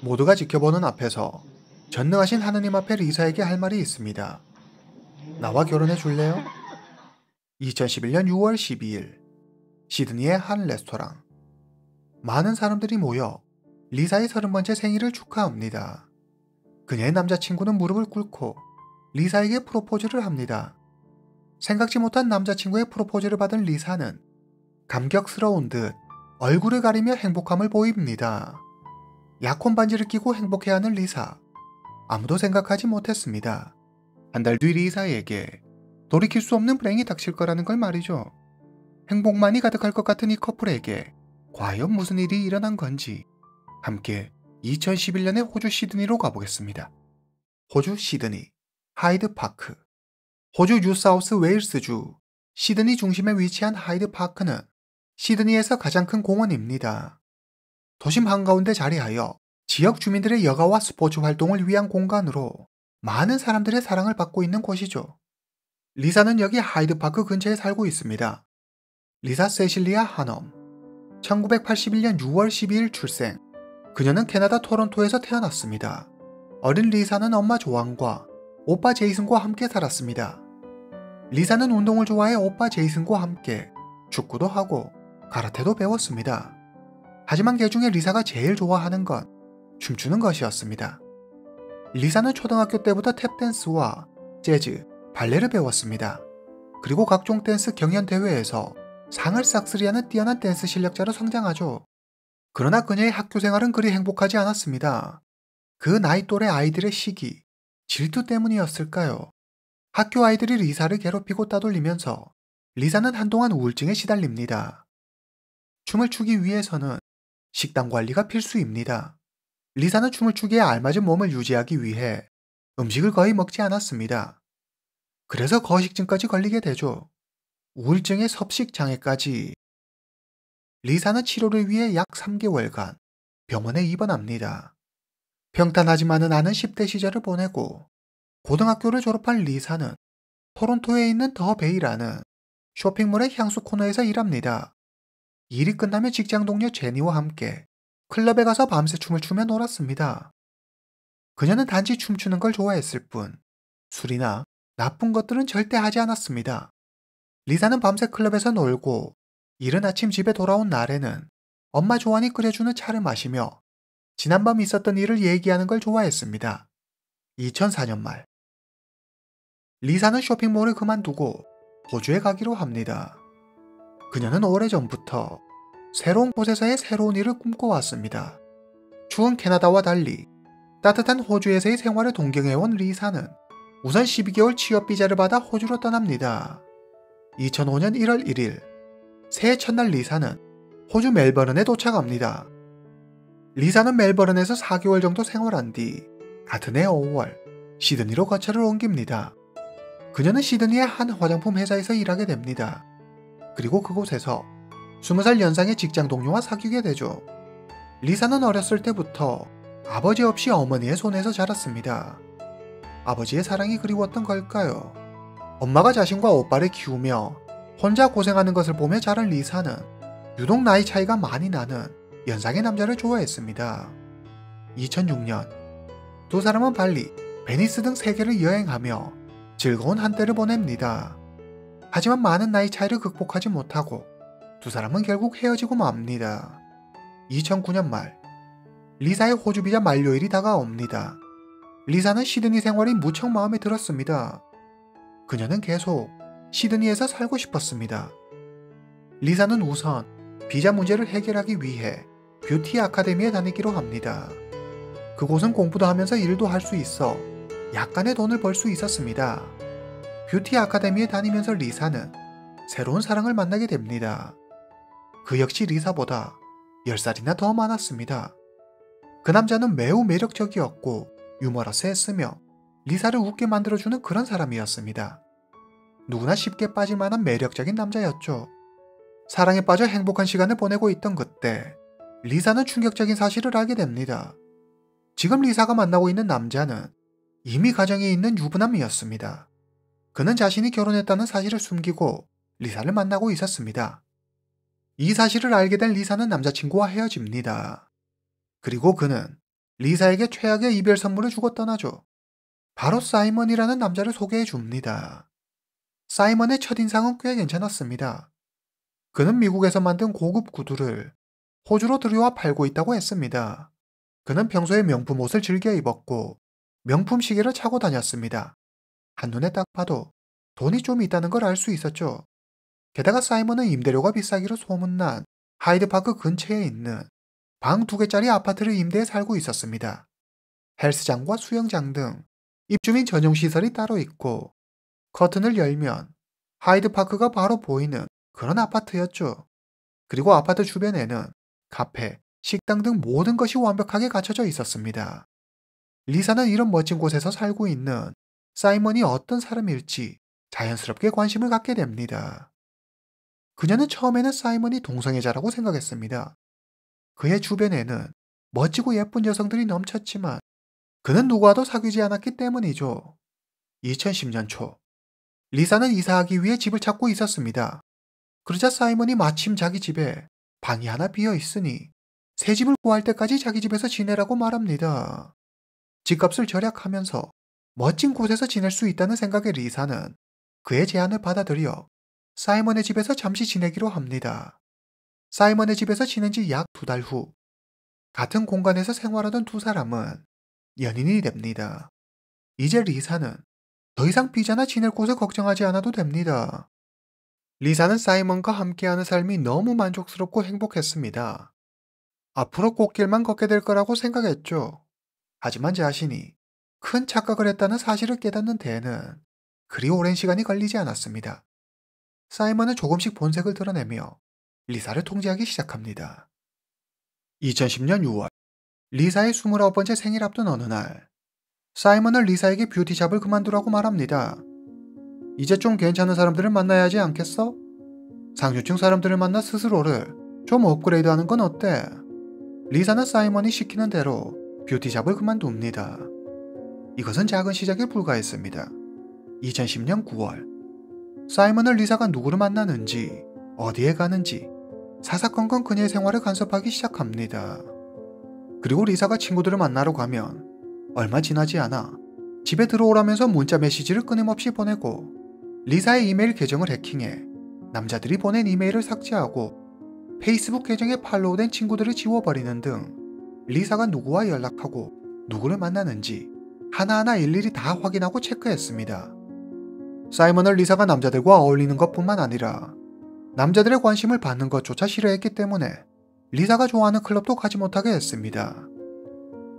모두가 지켜보는 앞에서 전능하신 하느님 앞에 리사에게 할 말이 있습니다. 나와 결혼해 줄래요? 2011년 6월 12일 시드니의 한 레스토랑. 많은 사람들이 모여 리사의 30번째 생일을 축하합니다. 그녀의 남자친구는 무릎을 꿇고 리사에게 프로포즈를 합니다. 생각지 못한 남자친구의 프로포즈를 받은 리사는 감격스러운 듯 얼굴을 가리며 행복함을 보입니다. 약혼 반지를 끼고 행복해하는 리사. 아무도 생각하지 못했습니다. 한 달 뒤 리사에게 돌이킬 수 없는 불행이 닥칠 거라는 걸 말이죠. 행복만이 가득할 것 같은 이 커플에게 과연 무슨 일이 일어난 건지 함께 2011년의 호주 시드니로 가보겠습니다. 호주 시드니 하이드 파크. 호주 뉴사우스 웨일스주 시드니 중심에 위치한 하이드 파크는 시드니에서 가장 큰 공원입니다. 도심 한가운데 자리하여 지역 주민들의 여가와 스포츠 활동을 위한 공간으로 많은 사람들의 사랑을 받고 있는 곳이죠. 리사는 여기 하이드파크 근처에 살고 있습니다. 리사 세실리아 하넘. 1981년 6월 12일 출생. 그녀는 캐나다 토론토에서 태어났습니다. 어린 리사는 엄마 조안과 오빠 제이슨과 함께 살았습니다. 리사는 운동을 좋아해 오빠 제이슨과 함께 축구도 하고 가라테도 배웠습니다. 하지만 그 중에 리사가 제일 좋아하는 건 춤추는 것이었습니다. 리사는 초등학교 때부터 탭댄스와 재즈, 발레를 배웠습니다. 그리고 각종 댄스 경연 대회에서 상을 싹쓸이하는 뛰어난 댄스 실력자로 성장하죠. 그러나 그녀의 학교 생활은 그리 행복하지 않았습니다. 그 나이 또래 아이들의 시기, 질투 때문이었을까요? 학교 아이들이 리사를 괴롭히고 따돌리면서 리사는 한동안 우울증에 시달립니다. 춤을 추기 위해서는 식단 관리가 필수입니다. 리사는 춤을 추기에 알맞은 몸을 유지하기 위해 음식을 거의 먹지 않았습니다. 그래서 거식증까지 걸리게 되죠. 우울증의 섭식장애까지. 리사는 치료를 위해 약 3개월간 병원에 입원합니다. 평탄하지만은 않은 10대 시절을 보내고 고등학교를 졸업한 리사는 토론토에 있는 더 베이라는 쇼핑몰의 향수 코너에서 일합니다. 일이 끝나면 직장 동료 제니와 함께 클럽에 가서 밤새 춤을 추며 놀았습니다. 그녀는 단지 춤추는 걸 좋아했을 뿐 술이나 나쁜 것들은 절대 하지 않았습니다. 리사는 밤새 클럽에서 놀고 이른 아침 집에 돌아온 날에는 엄마 조안이 끓여주는 차를 마시며 지난밤 있었던 일을 얘기하는 걸 좋아했습니다. 2004년 말 리사는 쇼핑몰을 그만두고 호주에 가기로 합니다. 그녀는 오래전부터 새로운 곳에서의 새로운 일을 꿈꿔왔습니다. 추운 캐나다와 달리 따뜻한 호주에서의 생활을 동경해온 리사는 우선 12개월 취업 비자를 받아 호주로 떠납니다. 2005년 1월 1일 새해 첫날 리사는 호주 멜버른에 도착합니다. 리사는 멜버른에서 4개월 정도 생활한 뒤 같은 해 5월 시드니로 거처를 옮깁니다. 그녀는 시드니의 한 화장품 회사에서 일하게 됩니다. 그리고 그곳에서 20살 연상의 직장 동료와 사귀게 되죠. 리사는 어렸을 때부터 아버지 없이 어머니의 손에서 자랐습니다. 아버지의 사랑이 그리웠던 걸까요? 엄마가 자신과 오빠를 키우며 혼자 고생하는 것을 보며 자란 리사는 유독 나이 차이가 많이 나는 연상의 남자를 좋아했습니다. 2006년 두 사람은 발리, 베니스 등 세계를 여행하며 즐거운 한때를 보냅니다. 하지만 많은 나이 차이를 극복하지 못하고 두 사람은 결국 헤어지고 맙니다. 2009년 말 리사의 호주 비자 만료일이 다가옵니다. 리사는 시드니 생활이 무척 마음에 들었습니다. 그녀는 계속 시드니에서 살고 싶었습니다. 리사는 우선 비자 문제를 해결하기 위해 뷰티 아카데미에 다니기로 합니다. 그곳은 공부도 하면서 일도 할 수 있어 약간의 돈을 벌 수 있었습니다. 뷰티 아카데미에 다니면서 리사는 새로운 사랑을 만나게 됩니다. 그 역시 리사보다 10살이나 더 많았습니다. 그 남자는 매우 매력적이었고 유머러스했으며 리사를 웃게 만들어주는 그런 사람이었습니다. 누구나 쉽게 빠질 만한 매력적인 남자였죠. 사랑에 빠져 행복한 시간을 보내고 있던 그때 리사는 충격적인 사실을 알게 됩니다. 지금 리사가 만나고 있는 남자는 이미 가정에 있는 유부남이었습니다. 그는 자신이 결혼했다는 사실을 숨기고 리사를 만나고 있었습니다. 이 사실을 알게 된 리사는 남자친구와 헤어집니다. 그리고 그는 리사에게 최악의 이별 선물을 주고 떠나죠. 바로 사이먼이라는 남자를 소개해 줍니다. 사이먼의 첫인상은 꽤 괜찮았습니다. 그는 미국에서 만든 고급 구두를 호주로 들여와 팔고 있다고 했습니다. 그는 평소에 명품 옷을 즐겨 입었고 명품 시계를 차고 다녔습니다. 한눈에 딱 봐도 돈이 좀 있다는 걸 알 수 있었죠. 게다가 사이먼은 임대료가 비싸기로 소문난 하이드파크 근처에 있는 방 2개짜리 아파트를 임대해 살고 있었습니다. 헬스장과 수영장 등 입주민 전용 시설이 따로 있고 커튼을 열면 하이드파크가 바로 보이는 그런 아파트였죠. 그리고 아파트 주변에는 카페, 식당 등 모든 것이 완벽하게 갖춰져 있었습니다. 리사는 이런 멋진 곳에서 살고 있는 사이먼이 어떤 사람일지 자연스럽게 관심을 갖게 됩니다. 그녀는 처음에는 사이먼이 동성애자라고 생각했습니다. 그의 주변에는 멋지고 예쁜 여성들이 넘쳤지만 그는 누구와도 사귀지 않았기 때문이죠. 2010년 초, 리사는 이사하기 위해 집을 찾고 있었습니다. 그러자 사이먼이 마침 자기 집에 방이 하나 비어 있으니 새 집을 구할 때까지 자기 집에서 지내라고 말합니다. 집값을 절약하면서 멋진 곳에서 지낼 수 있다는 생각의 리사는 그의 제안을 받아들여 사이먼의 집에서 잠시 지내기로 합니다. 사이먼의 집에서 지낸 지 약 2달 후, 같은 공간에서 생활하던 두 사람은 연인이 됩니다. 이제 리사는 더 이상 비자나 지낼 곳을 걱정하지 않아도 됩니다. 리사는 사이먼과 함께하는 삶이 너무 만족스럽고 행복했습니다. 앞으로 꽃길만 걷게 될 거라고 생각했죠. 하지만 자신이 큰 착각을 했다는 사실을 깨닫는 데에는 그리 오랜 시간이 걸리지 않았습니다. 사이먼은 조금씩 본색을 드러내며 리사를 통제하기 시작합니다. 2010년 6월, 리사의 29번째 생일 앞둔 어느 날, 사이먼은 리사에게 뷰티샵을 그만두라고 말합니다. 이제 좀 괜찮은 사람들을 만나야 하지 않겠어? 상류층 사람들을 만나 스스로를 좀 업그레이드하는 건 어때? 리사는 사이먼이 시키는 대로 뷰티샵을 그만둡니다. 이것은 작은 시작에 불과했습니다. 2010년 9월, 사이먼은 리사가 누구를 만나는지, 어디에 가는지 사사건건 그녀의 생활을 간섭하기 시작합니다. 그리고 리사가 친구들을 만나러 가면 얼마 지나지 않아 집에 들어오라면서 문자 메시지를 끊임없이 보내고 리사의 이메일 계정을 해킹해 남자들이 보낸 이메일을 삭제하고 페이스북 계정에 팔로우된 친구들을 지워버리는 등 리사가 누구와 연락하고 누구를 만나는지 하나하나 일일이 다 확인하고 체크했습니다. 사이먼은 리사가 남자들과 어울리는 것뿐만 아니라 남자들의 관심을 받는 것조차 싫어했기 때문에 리사가 좋아하는 클럽도 가지 못하게 했습니다.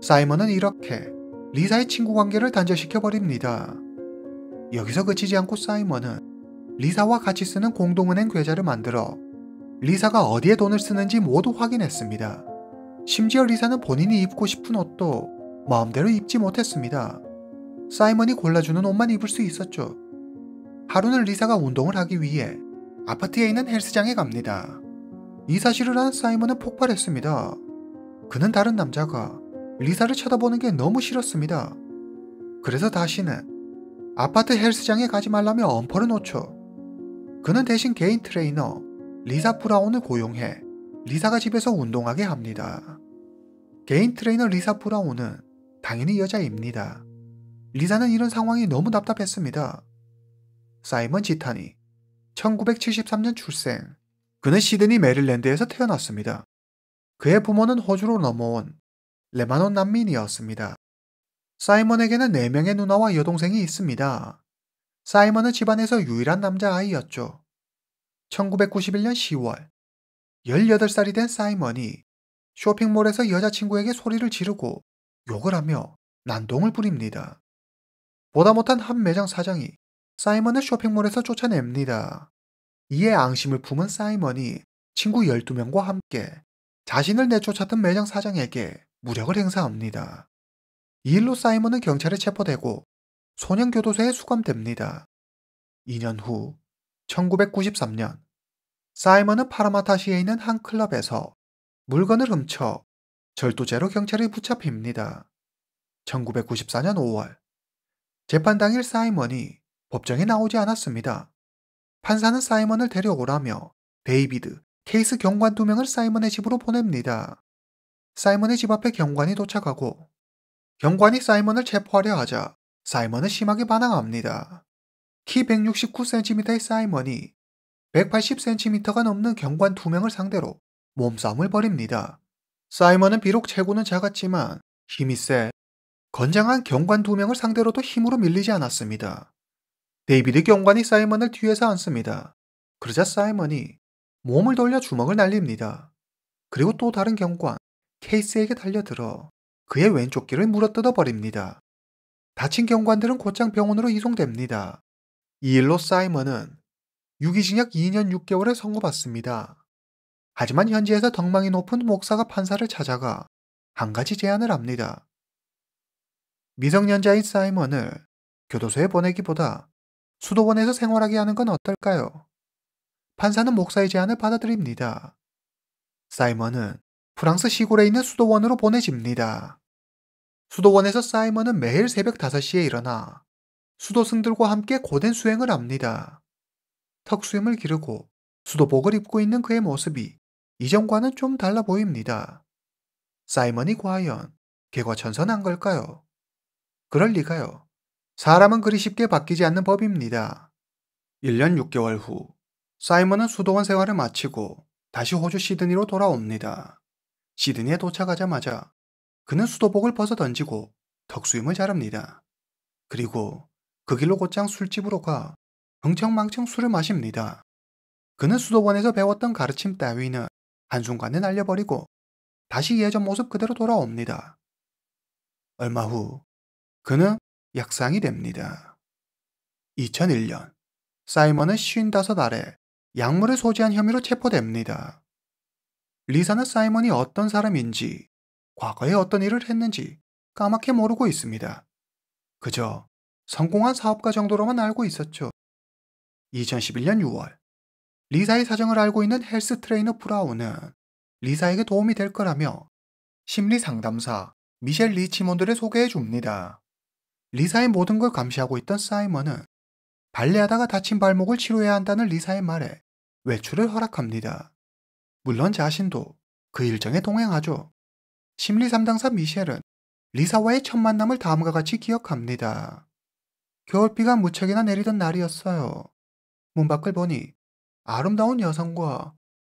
사이먼은 이렇게 리사의 친구 관계를 단절시켜버립니다. 여기서 그치지 않고 사이먼은 리사와 같이 쓰는 공동은행 계좌를 만들어 리사가 어디에 돈을 쓰는지 모두 확인했습니다. 심지어 리사는 본인이 입고 싶은 옷도 마음대로 입지 못했습니다. 사이먼이 골라주는 옷만 입을 수 있었죠. 하루는 리사가 운동을 하기 위해 아파트에 있는 헬스장에 갑니다. 이 사실을 아는 사이먼은 폭발했습니다. 그는 다른 남자가 리사를 쳐다보는 게 너무 싫었습니다. 그래서 다시는 아파트 헬스장에 가지 말라며 엄포를 놓죠. 그는 대신 개인 트레이너 리사 브라운을 고용해 리사가 집에서 운동하게 합니다. 개인 트레이너 리사 브라운은 당연히 여자입니다. 리사는 이런 상황이 너무 답답했습니다. 사이먼 지타니, 1973년 출생. 그는 시드니 메릴랜드에서 태어났습니다. 그의 부모는 호주로 넘어온 레바논 난민이었습니다. 사이먼에게는 4명의 누나와 여동생이 있습니다. 사이먼은 집안에서 유일한 남자아이였죠. 1991년 10월, 18살이 된 사이먼이 쇼핑몰에서 여자친구에게 소리를 지르고 욕을 하며 난동을 부립니다. 보다 못한 한 매장 사장이 사이먼을 쇼핑몰에서 쫓아냅니다. 이에 앙심을 품은 사이먼이 친구 12명과 함께 자신을 내쫓았던 매장 사장에게 무력을 행사합니다. 이 일로 사이먼은 경찰에 체포되고 소년교도소에 수감됩니다. 2년 후 1993년 사이먼은 파라마타시에 있는 한 클럽에서 물건을 훔쳐 절도죄로 경찰에 붙잡힙니다. 1994년 5월 재판 당일 사이먼이 법정에 나오지 않았습니다. 판사는 사이먼을 데려오라며 데이비드 케이스 경관 2명을 사이먼의 집으로 보냅니다. 사이먼의 집 앞에 경관이 도착하고 경관이 사이먼을 체포하려 하자 사이먼은 심하게 반항합니다. 키 169cm의 사이먼이 180cm가 넘는 경관 2명을 상대로 몸싸움을 벌입니다. 사이먼은 비록 체구는 작았지만 힘이 세 건장한 경관 2명을 상대로도 힘으로 밀리지 않았습니다. 데이비드 경관이 사이먼을 뒤에서 안습니다. 그러자 사이먼이 몸을 돌려 주먹을 날립니다. 그리고 또 다른 경관 케이스에게 달려들어 그의 왼쪽 귀를 물어뜯어 버립니다. 다친 경관들은 곧장 병원으로 이송됩니다. 이 일로 사이먼은 유기징역 2년 6개월을 선고받습니다. 하지만 현지에서 덕망이 높은 목사가 판사를 찾아가 한 가지 제안을 합니다. 미성년자인 사이먼을 교도소에 보내기보다 수도원에서 생활하게 하는 건 어떨까요? 판사는 목사의 제안을 받아들입니다. 사이먼은 프랑스 시골에 있는 수도원으로 보내집니다. 수도원에서 사이먼은 매일 새벽 5시에 일어나 수도승들과 함께 고된 수행을 합니다. 턱수염을 기르고 수도복을 입고 있는 그의 모습이 이전과는 좀 달라 보입니다. 사이먼이 과연 개과천선한 걸까요? 그럴 리가요. 사람은 그리 쉽게 바뀌지 않는 법입니다. 1년 6개월 후 사이먼은 수도원 생활을 마치고 다시 호주 시드니로 돌아옵니다. 시드니에 도착하자마자 그는 수도복을 벗어 던지고 턱수염을 자릅니다. 그리고 그 길로 곧장 술집으로 가 흥청망청 술을 마십니다. 그는 수도원에서 배웠던 가르침 따위는 한순간에 날려버리고 다시 예전 모습 그대로 돌아옵니다. 얼마 후 그는 약상이 됩니다. 2001년 사이먼은 55알에 약물을 소지한 혐의로 체포됩니다. 리사는 사이먼이 어떤 사람인지 과거에 어떤 일을 했는지 까맣게 모르고 있습니다. 그저 성공한 사업가 정도로만 알고 있었죠. 2011년 6월 리사의 사정을 알고 있는 헬스 트레이너 브라운은 리사에게 도움이 될 거라며 심리 상담사 미셸 리치몬드를 소개해 줍니다. 리사의 모든 걸 감시하고 있던 사이먼은 발레하다가 다친 발목을 치료해야 한다는 리사의 말에 외출을 허락합니다. 물론 자신도 그 일정에 동행하죠. 심리 상담사 미셸은 리사와의 첫 만남을 다음과 같이 기억합니다. 겨울비가 무척이나 내리던 날이었어요. 문 밖을 보니 아름다운 여성과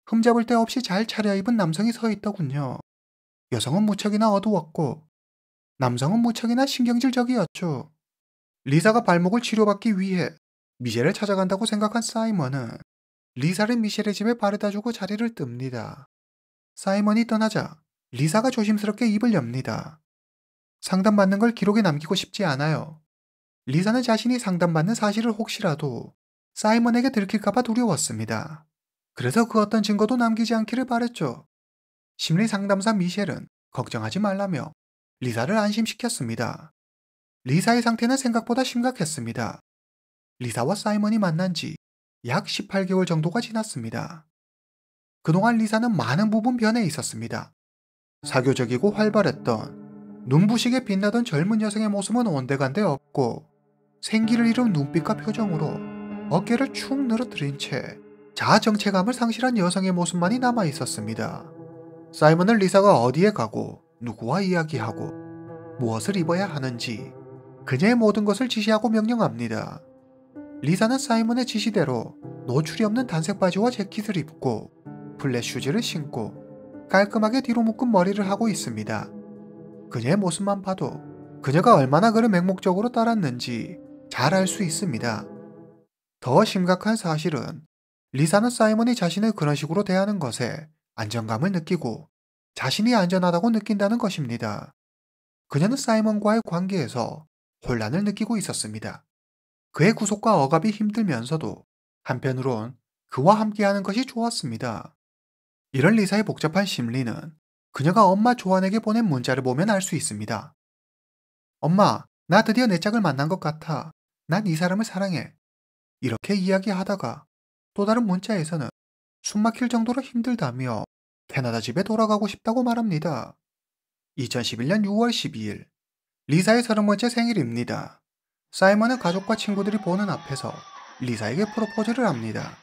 흠잡을 데 없이 잘 차려입은 남성이 서 있더군요. 여성은 무척이나 어두웠고 남성은 무척이나 신경질적이었죠. 리사가 발목을 치료받기 위해 미셸을 찾아간다고 생각한 사이먼은 리사를 미셸의 집에 바래다주고 자리를 뜹니다. 사이먼이 떠나자 리사가 조심스럽게 입을 엽니다. 상담받는 걸 기록에 남기고 싶지 않아요. 리사는 자신이 상담받는 사실을 혹시라도 사이먼에게 들킬까봐 두려웠습니다. 그래서 그 어떤 증거도 남기지 않기를 바랬죠. 심리 상담사 미셸은 걱정하지 말라며 리사를 안심시켰습니다. 리사의 상태는 생각보다 심각했습니다. 리사와 사이먼이 만난 지 약 18개월 정도가 지났습니다. 그동안 리사는 많은 부분 변해 있었습니다. 사교적이고 활발했던 눈부시게 빛나던 젊은 여성의 모습은 온데간데 없고 생기를 잃은 눈빛과 표정으로 어깨를 축 늘어뜨린 채 자아 정체감을 상실한 여성의 모습만이 남아 있었습니다. 사이먼은 리사가 어디에 가고 누구와 이야기하고 무엇을 입어야 하는지 그녀의 모든 것을 지시하고 명령합니다. 리사는 사이먼의 지시대로 노출이 없는 단색 바지와 재킷을 입고 플랫 슈즈를 신고 깔끔하게 뒤로 묶은 머리를 하고 있습니다. 그녀의 모습만 봐도 그녀가 얼마나 그를 맹목적으로 따랐는지 잘 알 수 있습니다. 더 심각한 사실은 리사는 사이먼이 자신을 그런 식으로 대하는 것에 안정감을 느끼고 자신이 안전하다고 느낀다는 것입니다. 그녀는 사이먼과의 관계에서 혼란을 느끼고 있었습니다. 그의 구속과 억압이 힘들면서도 한편으론 그와 함께하는 것이 좋았습니다. 이런 리사의 복잡한 심리는 그녀가 엄마 조안에게 보낸 문자를 보면 알 수 있습니다. 엄마, 나 드디어 내 짝을 만난 것 같아. 난 이 사람을 사랑해. 이렇게 이야기하다가 또 다른 문자에서는 숨막힐 정도로 힘들다며 캐나다 집에 돌아가고 싶다고 말합니다. 2011년 6월 12일 리사의 30번째 생일입니다. 사이먼은 가족과 친구들이 보는 앞에서 리사에게 프로포즈를 합니다.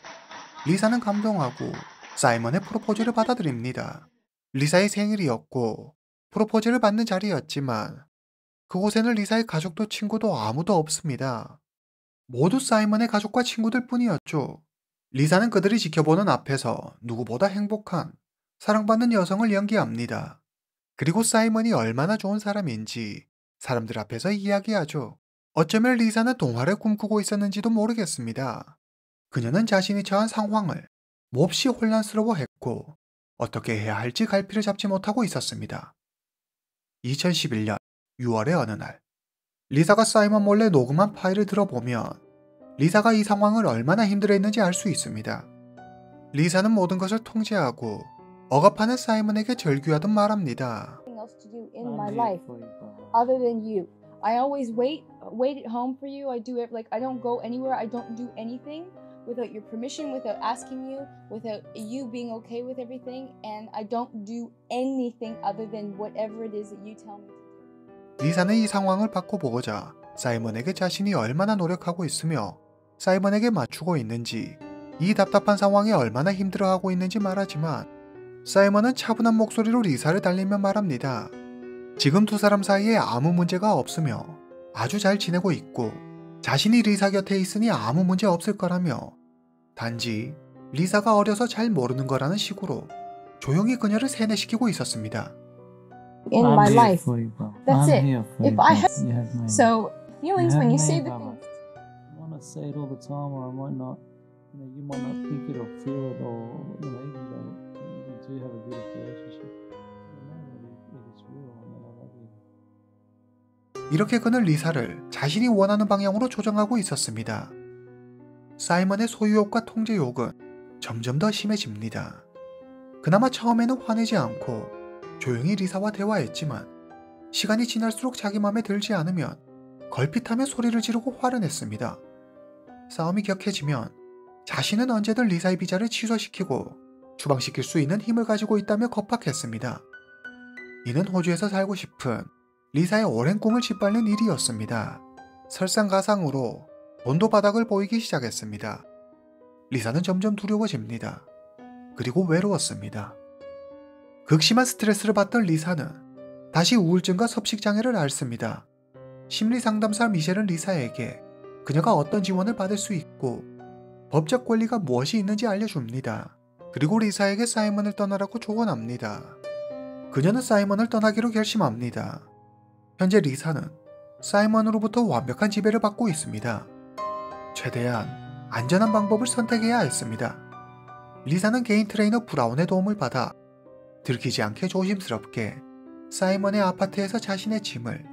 리사는 감동하고 사이먼의 프로포즈를 받아들입니다. 리사의 생일이었고 프로포즈를 받는 자리였지만 그곳에는 리사의 가족도 친구도 아무도 없습니다. 모두 사이먼의 가족과 친구들 뿐이었죠. 리사는 그들이 지켜보는 앞에서 누구보다 행복한 사랑받는 여성을 연기합니다. 그리고 사이먼이 얼마나 좋은 사람인지 사람들 앞에서 이야기하죠. 어쩌면 리사는 동화를 꿈꾸고 있었는지도 모르겠습니다. 그녀는 자신이 처한 상황을 몹시 혼란스러워했고 어떻게 해야 할지 갈피를 잡지 못하고 있었습니다. 2011년 6월의 어느 날, 리사가 사이먼 몰래 녹음한 파일을 들어보면 리사가 이 상황을 얼마나 힘들어했는지 알 수 있습니다. 리사는 모든 것을 통제하고 억압하는 사이먼에게 절규하듯 말합니다. else to do in my life other than you. I always wait at home for you. I do it like I don't go anywhere. I don't do anything without your permission, without asking you, without you being okay with everything, and I don't do anything other than whatever it is that you tell me to do. 리사는 이 상황을 바꿔보고자 사이먼에게 자신이 얼마나 노력하고 있으며 사이먼에게 맞추고 있는지, 이 답답한 상황에 얼마나 힘들어하고 있는지 말하지만 사이먼은 차분한 목소리로 리사를 달래며 말합니다. 지금 두 사람 사이에 아무 문제가 없으며 아주 잘 지내고 있고 자신이 리사 곁에 있으니 아무 문제 없을 거라며, 단지 리사가 어려서 잘 모르는 거라는 식으로 조용히 그녀를 세뇌시키고 있었습니다. In I'm my here life. for you, bro. That's I'm it. here for If you, I bro. have- You have my So feelings You when have you say me, the Mama. things. I might not say it all the time, or I might not, you might not think it or feel it, or even though we do have a beautiful relationship, I know that it is real and that I love you. 이렇게 그는 리사를 자신이 원하는 방향으로 조정하고 있었습니다. 사이먼의 소유욕과 통제욕은 점점 더 심해집니다. 그나마 처음에는 화내지 않고 조용히 리사와 대화했지만 시간이 지날수록 자기 맘에 들지 않으면 걸핏하며 소리를 지르고 화를 냈습니다. 싸움이 격해지면 자신은 언제든 리사의 비자를 취소시키고 추방시킬 수 있는 힘을 가지고 있다며 겁박했습니다. 이는 호주에서 살고 싶은 리사의 오랜 꿈을 짓밟는 일이었습니다. 설상가상으로 돈도 바닥을 보이기 시작했습니다. 리사는 점점 두려워집니다. 그리고 외로웠습니다. 극심한 스트레스를 받던 리사는 다시 우울증과 섭식장애를 앓습니다. 심리상담사 미셸은 리사에게 그녀가 어떤 지원을 받을 수 있고 법적 권리가 무엇이 있는지 알려줍니다. 그리고 리사에게 사이먼을 떠나라고 조언합니다. 그녀는 사이먼을 떠나기로 결심합니다. 현재 리사는 사이먼으로부터 완벽한 지배를 받고 있습니다. 최대한 안전한 방법을 선택해야 했습니다. 리사는 개인 트레이너 브라운의 도움을 받아 들키지 않게 조심스럽게 사이먼의 아파트에서 자신의 짐을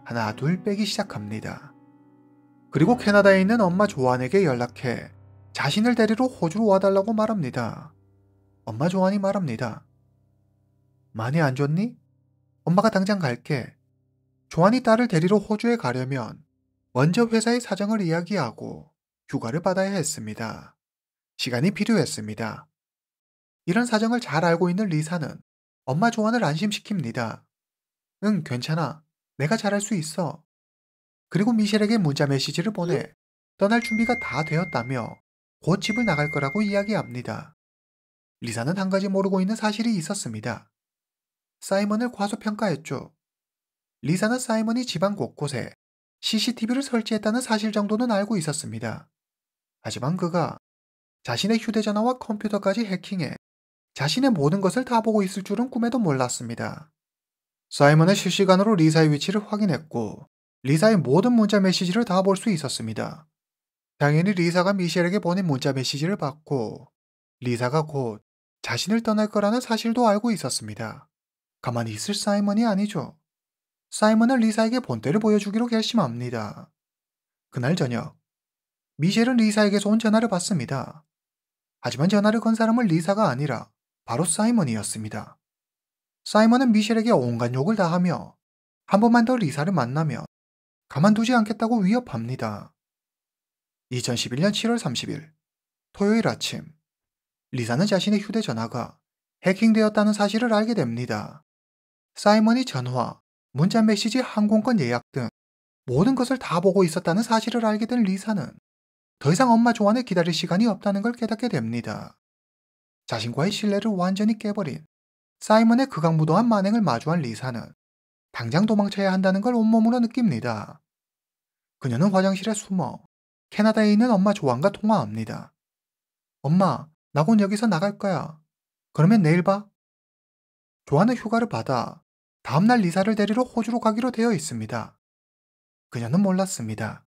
하나 둘 빼기 시작합니다. 그리고 캐나다에 있는 엄마 조안에게 연락해 자신을 데리러 호주로 와달라고 말합니다. 엄마 조안이 말합니다. 많이 안 좋니? 엄마가 당장 갈게. 조안이 딸을 데리러 호주에 가려면 먼저 회사의 사정을 이야기하고 휴가를 받아야 했습니다. 시간이 필요했습니다. 이런 사정을 잘 알고 있는 리사는 엄마 조안을 안심시킵니다. 응, 괜찮아. 내가 잘할 수 있어. 그리고 미셸에게 문자 메시지를 보내 떠날 준비가 다 되었다며 곧 집을 나갈 거라고 이야기합니다. 리사는 한 가지 모르고 있는 사실이 있었습니다. 사이먼을 과소평가했죠. 리사는 사이먼이 집안 곳곳에 CCTV를 설치했다는 사실 정도는 알고 있었습니다. 하지만 그가 자신의 휴대전화와 컴퓨터까지 해킹해 자신의 모든 것을 다 보고 있을 줄은 꿈에도 몰랐습니다. 사이먼은 실시간으로 리사의 위치를 확인했고 리사의 모든 문자 메시지를 다 볼 수 있었습니다. 당연히 리사가 미셸에게 보낸 문자 메시지를 받고 리사가 곧 자신을 떠날 거라는 사실도 알고 있었습니다. 가만히 있을 사이먼이 아니죠. 사이먼은 리사에게 본때를 보여주기로 결심합니다. 그날 저녁, 미셸은 리사에게서 온 전화를 받습니다. 하지만 전화를 건 사람은 리사가 아니라 바로 사이먼이었습니다. 사이먼은 미셸에게 온갖 욕을 다하며 한 번만 더 리사를 만나면 가만두지 않겠다고 위협합니다. 2011년 7월 30일 토요일 아침, 리사는 자신의 휴대전화가 해킹되었다는 사실을 알게 됩니다. 사이먼이 전화, 문자 메시지, 항공권 예약 등 모든 것을 다 보고 있었다는 사실을 알게 된 리사는 더 이상 엄마 조안을 기다릴 시간이 없다는 걸 깨닫게 됩니다. 자신과의 신뢰를 완전히 깨버린 사이먼의 극악무도한 만행을 마주한 리사는 당장 도망쳐야 한다는 걸 온몸으로 느낍니다. 그녀는 화장실에 숨어 캐나다에 있는 엄마 조안과 통화합니다. 엄마, 나 곧 여기서 나갈 거야. 그러면 내일 봐. 조안은 휴가를 받아 다음날 리사를 데리러 호주로 가기로 되어 있습니다. 그녀는 몰랐습니다.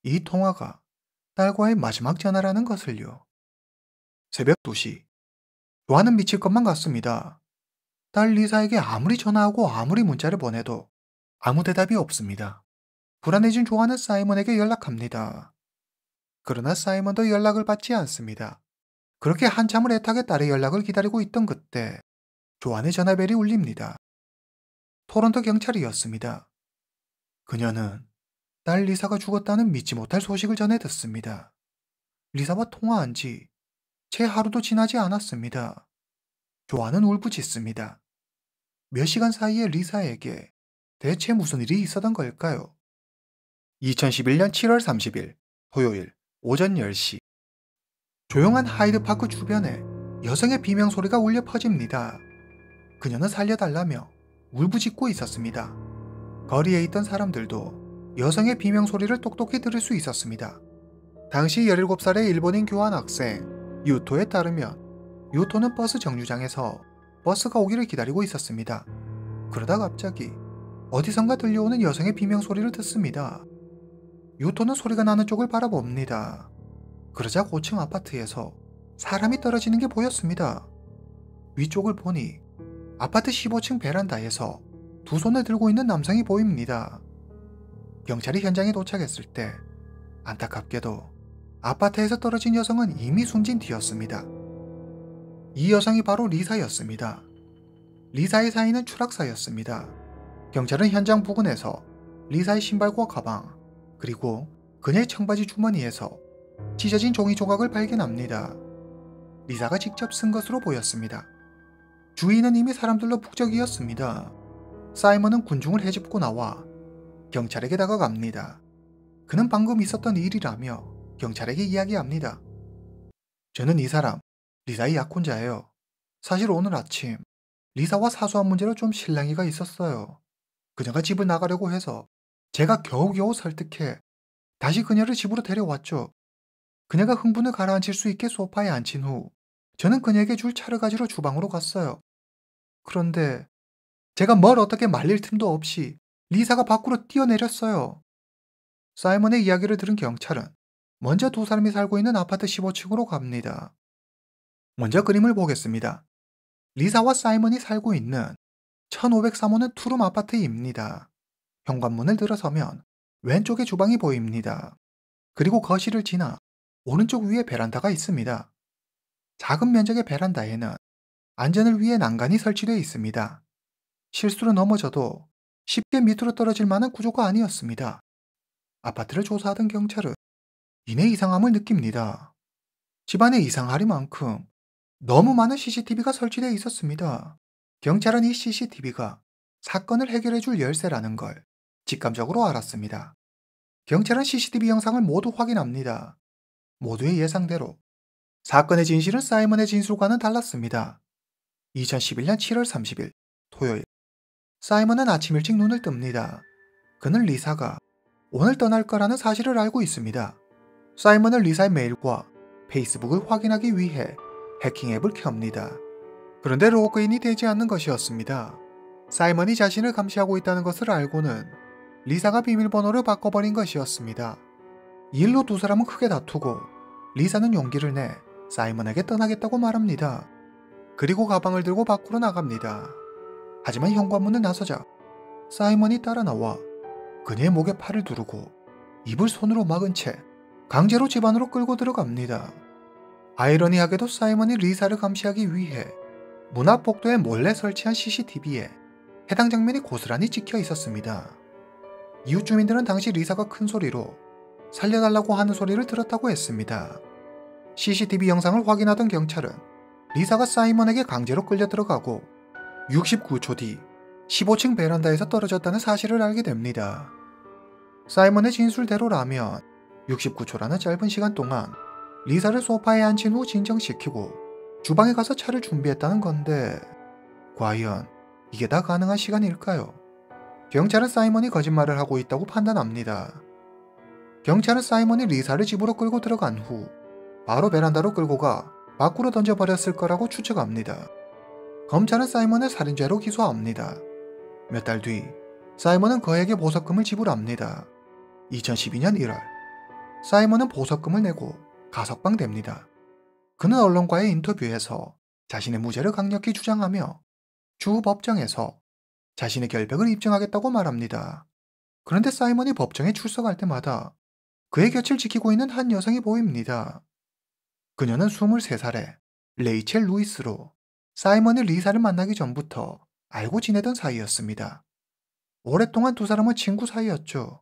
이 통화가 딸과의 마지막 전화라는 것을요. 새벽 2시. 조안은 미칠 것만 같습니다. 딸 리사에게 아무리 전화하고 아무리 문자를 보내도 아무 대답이 없습니다. 불안해진 조안은 사이먼에게 연락합니다. 그러나 사이먼도 연락을 받지 않습니다. 그렇게 한참을 애타게 딸의 연락을 기다리고 있던 그때 조안의 전화벨이 울립니다. 토론토 경찰이었습니다. 그녀는 딸 리사가 죽었다는 믿지 못할 소식을 전해 듣습니다. 리사와 통화한 지 채 하루도 지나지 않았습니다. 조안은 울부짖습니다. 몇 시간 사이에 리사에게 대체 무슨 일이 있었던 걸까요? 2011년 7월 30일 토요일 오전 10시. 조용한 하이드파크 주변에 여성의 비명소리가 울려 퍼집니다. 그녀는 살려달라며 울부짖고 있었습니다. 거리에 있던 사람들도 여성의 비명소리를 똑똑히 들을 수 있었습니다. 당시 17살의 일본인 교환학생 유토에 따르면 유토는 버스 정류장에서 버스가 오기를 기다리고 있었습니다. 그러다 갑자기 어디선가 들려오는 여성의 비명소리를 듣습니다. 유토는 소리가 나는 쪽을 바라봅니다. 그러자 고층 아파트에서 사람이 떨어지는 게 보였습니다. 위쪽을 보니 아파트 15층 베란다에서 두 손을 들고 있는 남성이 보입니다. 경찰이 현장에 도착했을 때 안타깝게도 아파트에서 떨어진 여성은 이미 숨진 뒤였습니다. 이 여성이 바로 리사였습니다. 리사의 사인은 추락사였습니다. 경찰은 현장 부근에서 리사의 신발과 가방, 그리고 그녀의 청바지 주머니에서 찢어진 종이 조각을 발견합니다. 리사가 직접 쓴 것으로 보였습니다. 주위는 이미 사람들로 북적이었습니다. 사이먼은 군중을 헤집고 나와 경찰에게 다가갑니다. 그는 방금 있었던 일이라며 경찰에게 이야기합니다. 저는 이 사람, 리사의 약혼자예요. 사실 오늘 아침 리사와 사소한 문제로 좀 실랑이가 있었어요. 그녀가 집을 나가려고 해서 제가 겨우겨우 설득해 다시 그녀를 집으로 데려왔죠. 그녀가 흥분을 가라앉힐 수 있게 소파에 앉힌 후 저는 그녀에게 줄 차를 가지러 주방으로 갔어요. 그런데 제가 뭘 어떻게 말릴 틈도 없이 리사가 밖으로 뛰어내렸어요. 사이먼의 이야기를 들은 경찰은 먼저 두 사람이 살고 있는 아파트 15층으로 갑니다. 먼저 그림을 보겠습니다. 리사와 사이먼이 살고 있는 1503호는 투룸 아파트입니다. 현관문을 들어서면 왼쪽에 주방이 보입니다. 그리고 거실을 지나 오른쪽 위에 베란다가 있습니다. 작은 면적의 베란다에는 안전을 위해 난간이 설치되어 있습니다. 실수로 넘어져도 쉽게 밑으로 떨어질 만한 구조가 아니었습니다. 아파트를 조사하던 경찰은 이내 이상함을 느낍니다. 집안에 이상하리만큼 너무 많은 CCTV가 설치되어 있었습니다. 경찰은 이 CCTV가 사건을 해결해줄 열쇠라는 걸 직감적으로 알았습니다. 경찰은 CCTV 영상을 모두 확인합니다. 모두의 예상대로 사건의 진실은 사이먼의 진술과는 달랐습니다. 2011년 7월 30일 토요일. 사이먼은 아침 일찍 눈을 뜹니다. 그는 리사가 오늘 떠날 거라는 사실을 알고 있습니다. 사이먼은 리사의 메일과 페이스북을 확인하기 위해 해킹 앱을 켭니다. 그런데 로그인이 되지 않는 것이었습니다. 사이먼이 자신을 감시하고 있다는 것을 알고는 리사가 비밀번호를 바꿔버린 것이었습니다. 이 일로 두 사람은 크게 다투고 리사는 용기를 내 사이먼에게 떠나겠다고 말합니다. 그리고 가방을 들고 밖으로 나갑니다. 하지만 현관문을 나서자 사이먼이 따라 나와 그녀의 목에 팔을 두르고 입을 손으로 막은 채 강제로 집 안으로 끌고 들어갑니다. 아이러니하게도 사이먼이 리사를 감시하기 위해 문 앞 복도에 몰래 설치한 CCTV에 해당 장면이 고스란히 찍혀 있었습니다. 이웃 주민들은 당시 리사가 큰 소리로 살려달라고 하는 소리를 들었다고 했습니다. CCTV 영상을 확인하던 경찰은 리사가 사이먼에게 강제로 끌려 들어가고 69초 뒤 15층 베란다에서 떨어졌다는 사실을 알게 됩니다. 사이먼의 진술대로라면 69초라는 짧은 시간 동안 리사를 소파에 앉힌 후 진정시키고 주방에 가서 차를 준비했다는 건데 과연 이게 다 가능한 시간일까요? 경찰은 사이먼이 거짓말을 하고 있다고 판단합니다. 경찰은 사이먼이 리사를 집으로 끌고 들어간 후 바로 베란다로 끌고 가 밖으로 던져버렸을 거라고 추측합니다. 검찰은 사이먼을 살인죄로 기소합니다. 몇 달 뒤 사이먼은 그에게 보석금을 지불합니다. 2012년 1월 사이먼은 보석금을 내고 가석방됩니다. 그는 언론과의 인터뷰에서 자신의 무죄를 강력히 주장하며 주 법정에서 자신의 결백을 입증하겠다고 말합니다. 그런데 사이먼이 법정에 출석할 때마다 그의 곁을 지키고 있는 한 여성이 보입니다. 그녀는 23살의 레이첼 루이스로 사이먼이 리사를 만나기 전부터 알고 지내던 사이였습니다. 오랫동안 두 사람은 친구 사이였죠.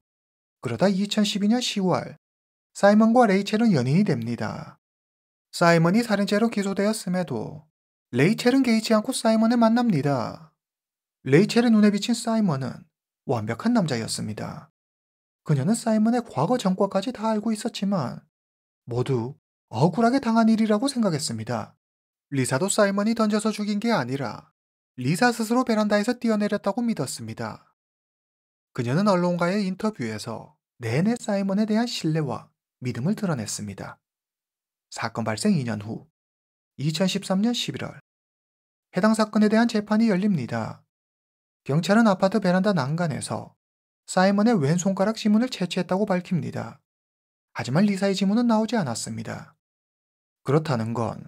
그러다 2012년 10월 사이먼과 레이첼은 연인이 됩니다. 사이먼이 살인죄로 기소되었음에도 레이첼은 개의치 않고 사이먼을 만납니다. 레이첼의 눈에 비친 사이먼은 완벽한 남자였습니다. 그녀는 사이먼의 과거 전과까지 다 알고 있었지만 모두 억울하게 당한 일이라고 생각했습니다. 리사도 사이먼이 던져서 죽인 게 아니라 리사 스스로 베란다에서 뛰어내렸다고 믿었습니다. 그녀는 언론과의 인터뷰에서 내내 사이먼에 대한 신뢰와 믿음을 드러냈습니다. 사건 발생 2년 후 2013년 11월 해당 사건에 대한 재판이 열립니다. 경찰은 아파트 베란다 난간에서 사이먼의 왼손가락 지문을 채취했다고 밝힙니다. 하지만 리사의 지문은 나오지 않았습니다. 그렇다는 건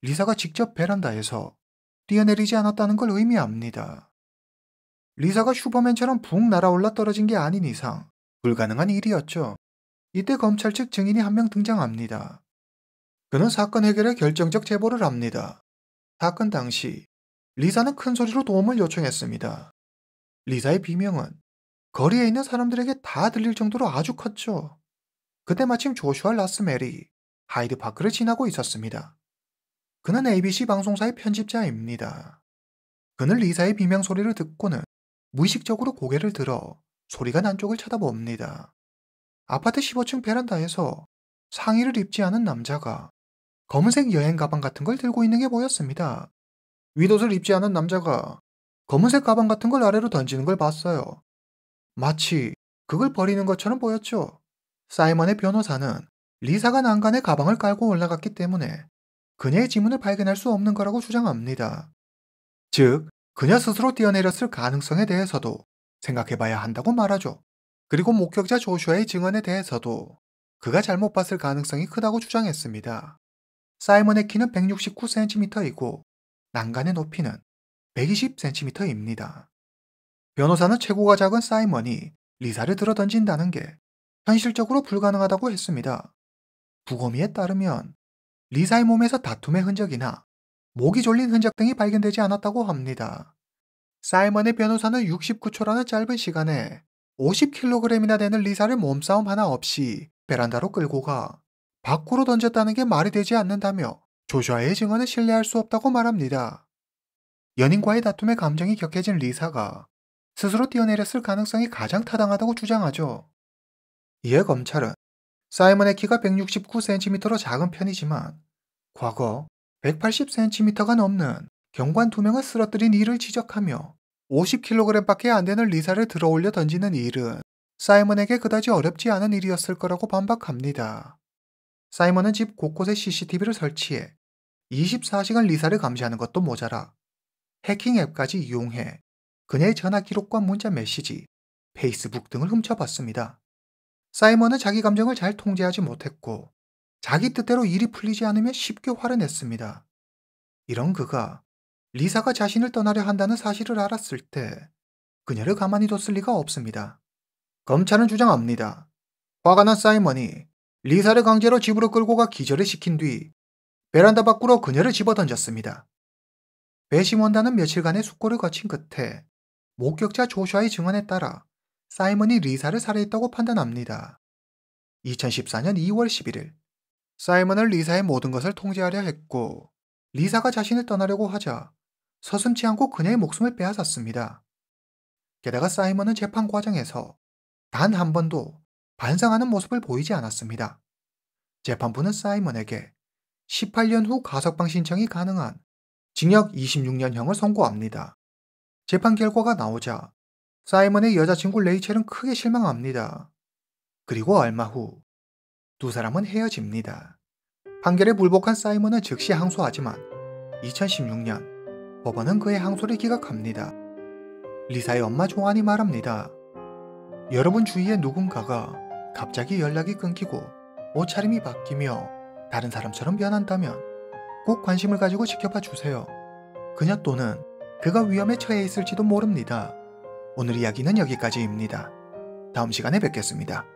리사가 직접 베란다에서 뛰어내리지 않았다는 걸 의미합니다. 리사가 슈퍼맨처럼 붕 날아올라 떨어진 게 아닌 이상 불가능한 일이었죠. 이때 검찰 측 증인이 한 명 등장합니다. 그는 사건 해결에 결정적 제보를 합니다. 사건 당시 리사는 큰 소리로 도움을 요청했습니다. 리사의 비명은 거리에 있는 사람들에게 다 들릴 정도로 아주 컸죠. 그때 마침 조슈아 라스멜이 하이드 파크를 지나고 있었습니다. 그는 ABC 방송사의 편집자입니다. 그는 리사의 비명 소리를 듣고는 무의식적으로 고개를 들어 소리가 난 쪽을 쳐다봅니다. 아파트 15층 베란다에서 상의를 입지 않은 남자가 검은색 여행 가방 같은 걸 들고 있는 게 보였습니다. 윗옷을 입지 않은 남자가 검은색 가방 같은 걸 아래로 던지는 걸 봤어요. 마치 그걸 버리는 것처럼 보였죠. 사이먼의 변호사는 리사가 난간에 가방을 깔고 올라갔기 때문에 그녀의 지문을 발견할 수 없는 거라고 주장합니다. 즉, 그녀 스스로 뛰어내렸을 가능성에 대해서도 생각해봐야 한다고 말하죠. 그리고 목격자 조슈아의 증언에 대해서도 그가 잘못 봤을 가능성이 크다고 주장했습니다. 사이먼의 키는 169cm이고 난간의 높이는 120cm입니다. 변호사는 체구가 작은 사이먼이 리사를 들어 던진다는 게 현실적으로 불가능하다고 했습니다. 부검의에 따르면 리사의 몸에서 다툼의 흔적이나 목이 졸린 흔적 등이 발견되지 않았다고 합니다. 사이먼의 변호사는 69초라는 짧은 시간에 50kg이나 되는 리사를 몸싸움 하나 없이 베란다로 끌고 가 밖으로 던졌다는 게 말이 되지 않는다며 조슈아의 증언을 신뢰할 수 없다고 말합니다. 연인과의 다툼에 감정이 격해진 리사가 스스로 뛰어내렸을 가능성이 가장 타당하다고 주장하죠. 이에 검찰은 사이먼의 키가 169cm로 작은 편이지만 과거 180cm가 넘는 경관 2명을 쓰러뜨린 일을 지적하며 50kg밖에 안 되는 리사를 들어올려 던지는 일은 사이먼에게 그다지 어렵지 않은 일이었을 거라고 반박합니다. 사이먼은 집 곳곳에 CCTV를 설치해 24시간 리사를 감시하는 것도 모자라 해킹 앱까지 이용해 그녀의 전화 기록과 문자 메시지, 페이스북 등을 훔쳐봤습니다. 사이먼은 자기 감정을 잘 통제하지 못했고 자기 뜻대로 일이 풀리지 않으면 쉽게 화를 냈습니다. 이런 그가 리사가 자신을 떠나려 한다는 사실을 알았을 때 그녀를 가만히 뒀을 리가 없습니다. 검찰은 주장합니다. 화가 난 사이먼이 리사를 강제로 집으로 끌고 가 기절을 시킨 뒤 베란다 밖으로 그녀를 집어던졌습니다. 배심원단은 며칠간의 숙고를 거친 끝에 목격자 조슈아의 증언에 따라 사이먼이 리사를 살해했다고 판단합니다. 2014년 2월 11일 사이먼은 리사의 모든 것을 통제하려 했고 리사가 자신을 떠나려고 하자 서슴지 않고 그녀의 목숨을 빼앗았습니다. 게다가 사이먼은 재판 과정에서 단 한 번도 반성하는 모습을 보이지 않았습니다. 재판부는 사이먼에게 18년 후 가석방 신청이 가능한 징역 26년형을 선고합니다. 재판 결과가 나오자 사이먼의 여자친구 레이첼은 크게 실망합니다. 그리고 얼마 후 두 사람은 헤어집니다. 판결에 불복한 사이먼은 즉시 항소하지만 2016년 법원은 그의 항소를 기각합니다. 리사의 엄마 조안이 말합니다. 여러분 주위에 누군가가 갑자기 연락이 끊기고 옷차림이 바뀌며 다른 사람처럼 변한다면 꼭 관심을 가지고 지켜봐 주세요. 그녀 또는 그가 위험에 처해 있을지도 모릅니다. 오늘 이야기는 여기까지입니다. 다음 시간에 뵙겠습니다.